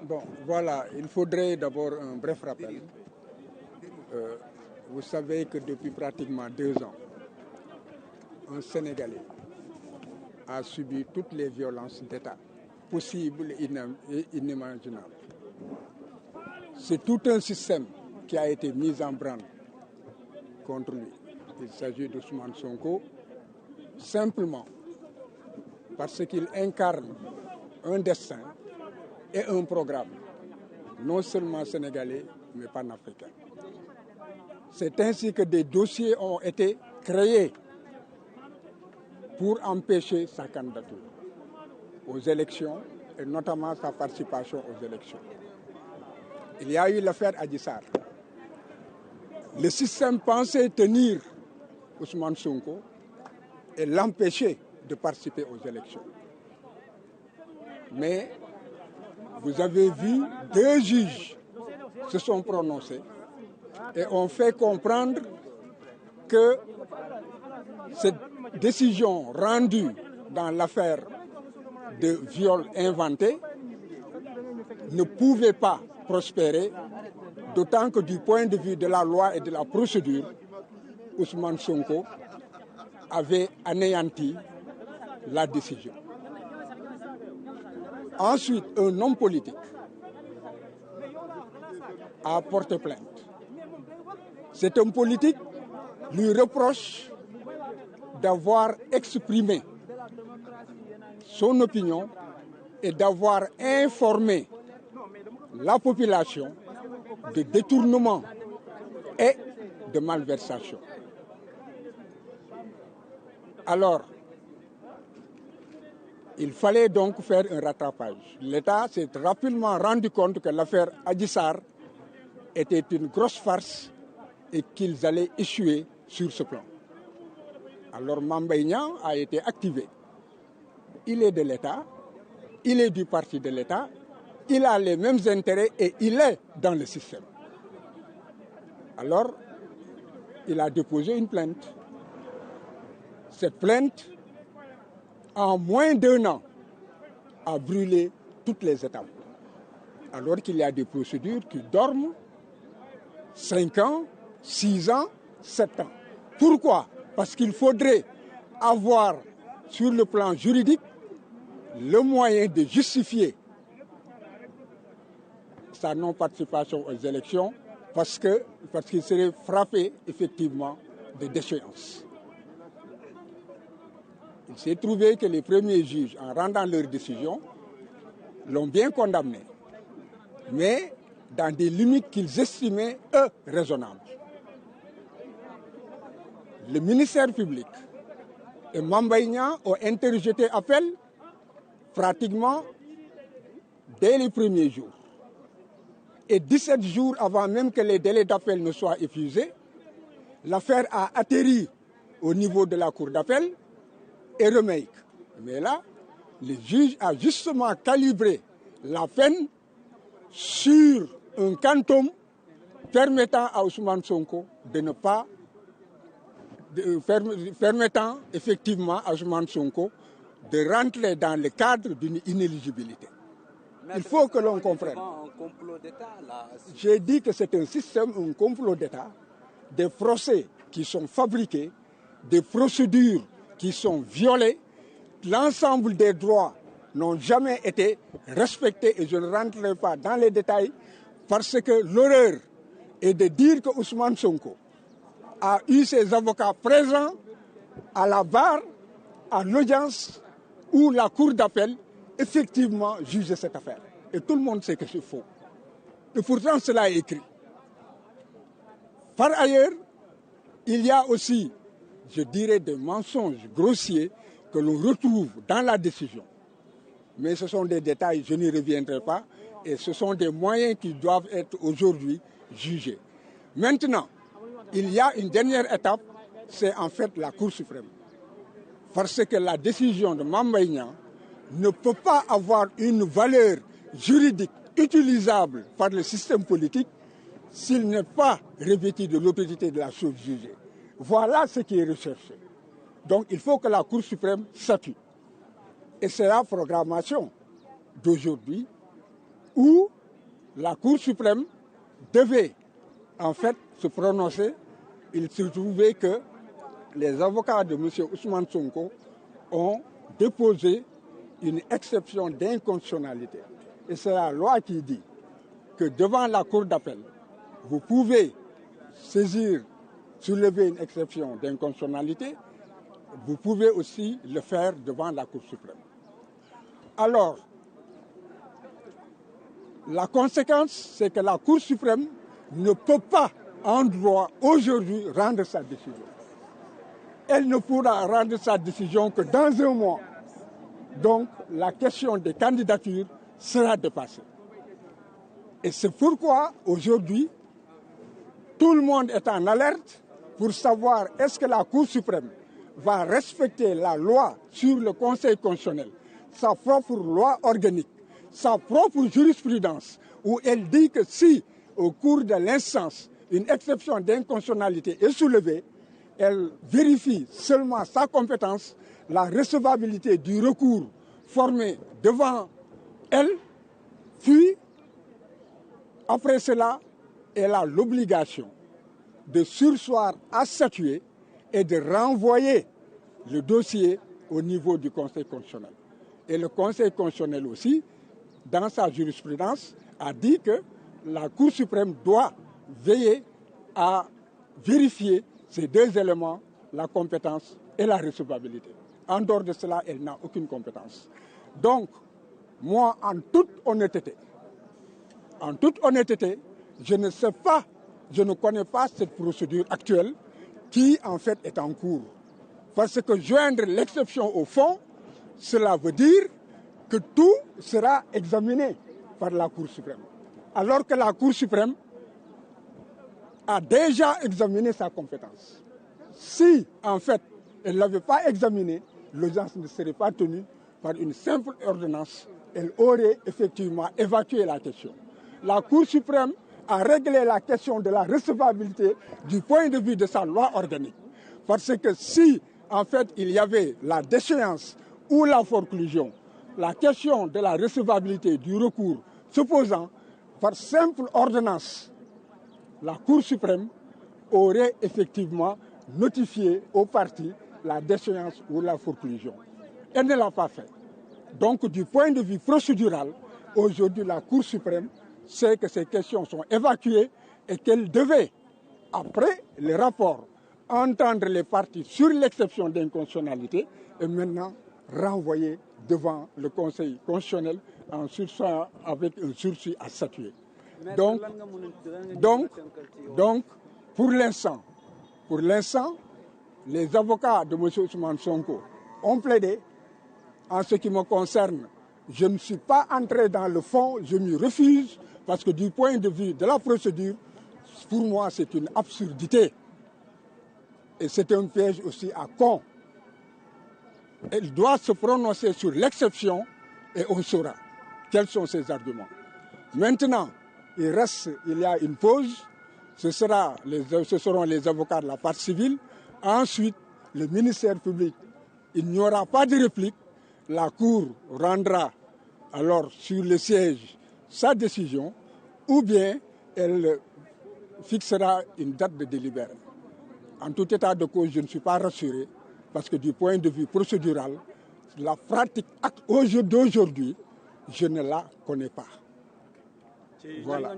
Bon, voilà, il faudrait d'abord un bref rappel. Vous savez que depuis pratiquement 2 ans, un Sénégalais a subi toutes les violences d'État possibles et inimaginables. C'est tout un système qui a été mis en branle contre lui. Il s'agit d'Ousmane Sonko, simplement parce qu'il incarne un destin et un programme, non seulement sénégalais, mais panafricain. C'est ainsi que des dossiers ont été créés pour empêcher sa candidature aux élections et notamment sa participation aux élections. Il y a eu l'affaire Adji Sarr. Le système pensait tenir Ousmane Sonko et l'empêcher de participer aux élections. Mais vous avez vu, 2 juges se sont prononcés et ont fait comprendre que cette décision rendue dans l'affaire de viol inventé ne pouvait pas prospérer, d'autant que du point de vue de la loi et de la procédure, Ousmane Sonko avait anéanti la décision. Ensuite, un homme politique a porté plainte. Cet homme politique lui reproche d'avoir exprimé son opinion et d'avoir informé la population de détournement et de malversation. Alors, il fallait donc faire un rattrapage. L'État s'est rapidement rendu compte que l'affaire Adji Sarr était une grosse farce et qu'ils allaient échouer sur ce plan. Alors Mame Mbaye Niang a été activé. Il est de l'État, il est du parti de l'État, il a les mêmes intérêts et il est dans le système. Alors, il a déposé une plainte. Cette plainte, en moins d'1 an, a brûlé toutes les étapes. Alors qu'il y a des procédures qui dorment 5 ans, 6 ans, 7 ans. Pourquoi? Parce qu'il faudrait avoir sur le plan juridique le moyen de justifier sa non-participation aux élections parce qu'il serait frappé effectivement de déchéance. Il s'est trouvé que les premiers juges, en rendant leur décision, l'ont bien condamné, mais dans des limites qu'ils estimaient, eux, raisonnables. Le ministère public et Mame Mbaye Niang ont interjeté appel pratiquement dès les premiers jours. Et 17 jours avant même que les délais d'appel ne soient épuisés, l'affaire a atterri au niveau de la cour d'appel et remake. Mais là, le juge a justement calibré la peine sur un quantum permettant à Ousmane Sonko de ne pas permettant effectivement à Ousmane Sonko de rentrer dans le cadre d'une inéligibilité. Il faut que l'on comprenne. J'ai dit que c'est un système, un complot d'État, des procès qui sont fabriqués, des procédures qui sont violées, l'ensemble des droits n'ont jamais été respectés et je ne rentrerai pas dans les détails parce que l'horreur est de dire que Ousmane Sonko a eu ses avocats présents à la barre, à l'audience où la cour d'appel effectivement jugeait cette affaire. Et tout le monde sait que c'est faux. Et pourtant cela est écrit. Par ailleurs, il y a aussi, je dirais, des mensonges grossiers que l'on retrouve dans la décision. Mais ce sont des détails, je n'y reviendrai pas, et ce sont des moyens qui doivent être aujourd'hui jugés. Maintenant, il y a une dernière étape, c'est en fait la Cour suprême. Parce que la décision de Mame Mbaye Niang ne peut pas avoir une valeur juridique utilisable par le système politique s'il n'est pas revêtu de l'autorité de la chose jugée. Voilà ce qui est recherché. Donc il faut que la Cour suprême s'appuie. Et c'est la programmation d'aujourd'hui où la Cour suprême devait en fait se prononcer. Il se trouvait que les avocats de M. Ousmane Sonko ont déposé une exception d'inconstitutionnalité. Et c'est la loi qui dit que devant la Cour d'appel, vous pouvez soulever une exception d'inconstitutionnalité, vous pouvez aussi le faire devant la Cour suprême. Alors, la conséquence, c'est que la Cour suprême ne peut pas, en droit, aujourd'hui, rendre sa décision. Elle ne pourra rendre sa décision que dans un mois. Donc, la question des candidatures sera dépassée. Et c'est pourquoi, aujourd'hui, tout le monde est en alerte pour savoir est-ce que la Cour suprême va respecter la loi sur le Conseil constitutionnel, sa propre loi organique, sa propre jurisprudence, où elle dit que si, au cours de l'instance, une exception d'inconstitutionnalité est soulevée, elle vérifie seulement sa compétence, la recevabilité du recours formé devant elle, puis, après cela, elle a l'obligation de surseoir à statuer et de renvoyer le dossier au niveau du Conseil constitutionnel. Et le Conseil constitutionnel aussi, dans sa jurisprudence, a dit que la Cour suprême doit veiller à vérifier ces deux éléments, la compétence et la recevabilité. En dehors de cela, elle n'a aucune compétence. Donc, moi, en toute honnêteté, je ne sais pas, je ne connais pas cette procédure actuelle qui, en fait, est en cours. Parce que joindre l'exception au fond, cela veut dire que tout sera examiné par la Cour suprême. Alors que la Cour suprême a déjà examiné sa compétence. Si, en fait, elle ne l'avait pas examiné, l'audience ne serait pas tenue par une simple ordonnance. Elle aurait effectivement évacué la question. La Cour suprême a réglé la question de la recevabilité du point de vue de sa loi organique. Parce que si, en fait, il y avait la déchéance ou la forclusion, la question de la recevabilité du recours se posant par simple ordonnance, la Cour suprême aurait effectivement notifié aux parties la déchéance ou la forclusion. Elle ne l'a pas fait. Donc, du point de vue procédural, aujourd'hui, la Cour suprême sait que ces questions sont évacuées et qu'elle devait, après le rapport, entendre les parties sur l'exception d'inconstitutionnalité et maintenant renvoyer devant le Conseil constitutionnel en sursis avec un sursis à statuer. Donc, pour l'instant, les avocats de M. Ousmane Sonko ont plaidé. En ce qui me concerne, je ne suis pas entré dans le fond, je m'y refuse, parce que du point de vue de la procédure, pour moi, c'est une absurdité. Et c'est un piège aussi à con. Elle doit se prononcer sur l'exception et on saura quels sont ses arguments. Maintenant, il y a une pause, ce seront les avocats de la partie civile. Ensuite, le ministère public, il n'y aura pas de réplique. La Cour rendra alors sur le siège sa décision ou bien elle fixera une date de délibéré. En tout état de cause, je ne suis pas rassuré parce que du point de vue procédural, la pratique d'aujourd'hui, je ne la connais pas. Voilà.